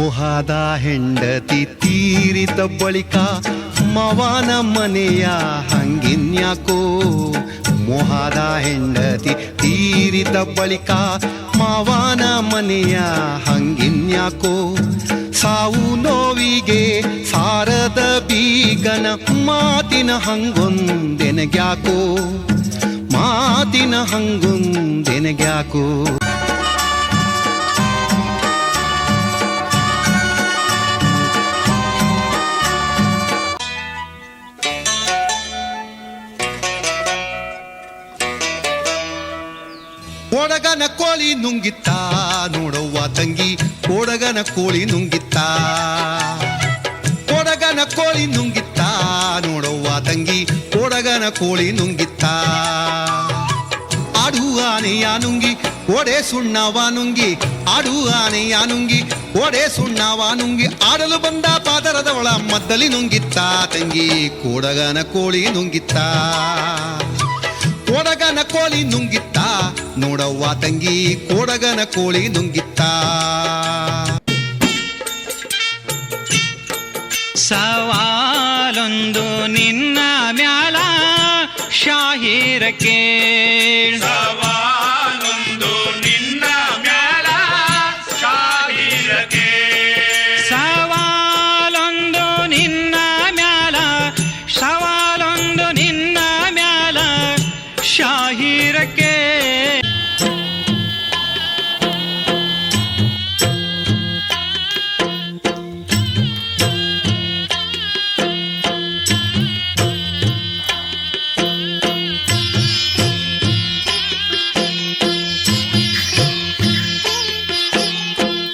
ಮೋಹದ ಹೆಂಡತಿ ತೀರಿದ ಬಳಿಕ ಮವನ ಮನೆಯ ಹಂಗಿನ್ಯಾಕೋ. ಮೋಹದ ಹೆಂಡತಿ ತೀರಿದ ಬಳಿಕ ಮವನ ಮನೆಯ ಹಂಗಿನ್ಯಾಕೋ. ಸಾವು ನೋವಿಗೆ ಸಾರದ ಬೀಗನ ಮಾತಿನ ಹಂಗೊಂದೆನಗ್ಯಾಕೋ. ಮಾತಿನ ಹಂಗೊಂದೆನಗ್ಯಾಕೋ. ಕೊಡಗನ ಕೋಳಿ ನುಂಗಿತ್ತ ನೋಡವ್ವ ತಂಗಿ, ಕೊಡಗನ ಕೋಳಿ ನುಂಗಿತ್ತ. ಕೊಡಗನ ಕೋಳಿ ನುಂಗಿತ್ತ ನೋಡವ್ವ ತಂಗಿ, ಕೊಡಗನ ಕೋಳಿ ನುಂಗಿತ್ತ. ಆಡು ಆನೆಯ ನುಂಗಿ ಒಡೆ ಸುಣ್ಣವ ನುಂಗಿ, ಆಡು ಆನೆಯ ನುಂಗಿ ಒಡೆ ಸುಣ್ಣವ ನುಂಗಿ, ಆಡಲು ಬಂದ ಪಾದರದ ಒಳ ಮದ್ದಲಿ ನುಂಗಿತ್ತ ತಂಗಿ, ಕೊಡಗನ ಕೋಳಿ ನುಂಗಿತ್ತ. ಕೊಡಗನ ಕೋಳಿ ನುಂಗಿತ್ತ ನೋಡವ್ವ ತಂಗಿ, ಕೊಡಗನ ಕೋಳಿ ನುಂಗಿತ್ತ. ಸವಾಲೊಂದು ನಿನ್ನ ಮ್ಯಾಲ ಶಾಹಿರ ಕೇಳ್. ಸವಾಲೊಂದು ನಿನ್ನ ಮ್ಯಾಲ ಶಾಹಿರ ಕೇಳ್. ಸವಾಲೊಂದು ನಿನ್ನ ಮ್ಯಾಲ, ಸವಾಲೊಂದು ನಿನ್ನ ಮ್ಯಾಲ ಶಾಹಿರ ಕೇಳ್.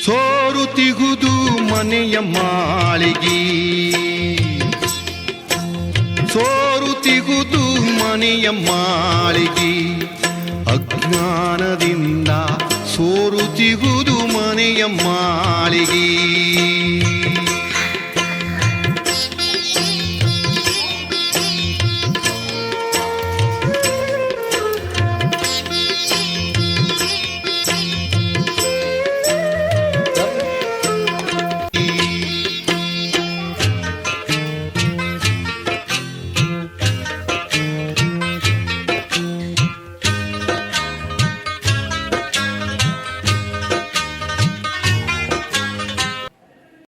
ಸೋರುತಿಗುದು ಮನೆಯ ಮಾಳಿಗೆ, ಸೋರುತಿಗುದು ಮನೆಯ ಮಾಳಿಗೆ. ಅಜ್ಞಾನದಿಂದ ಸೋರುತಿಗುದು ಮನೆಯ ಮಾಳಿಗೆ.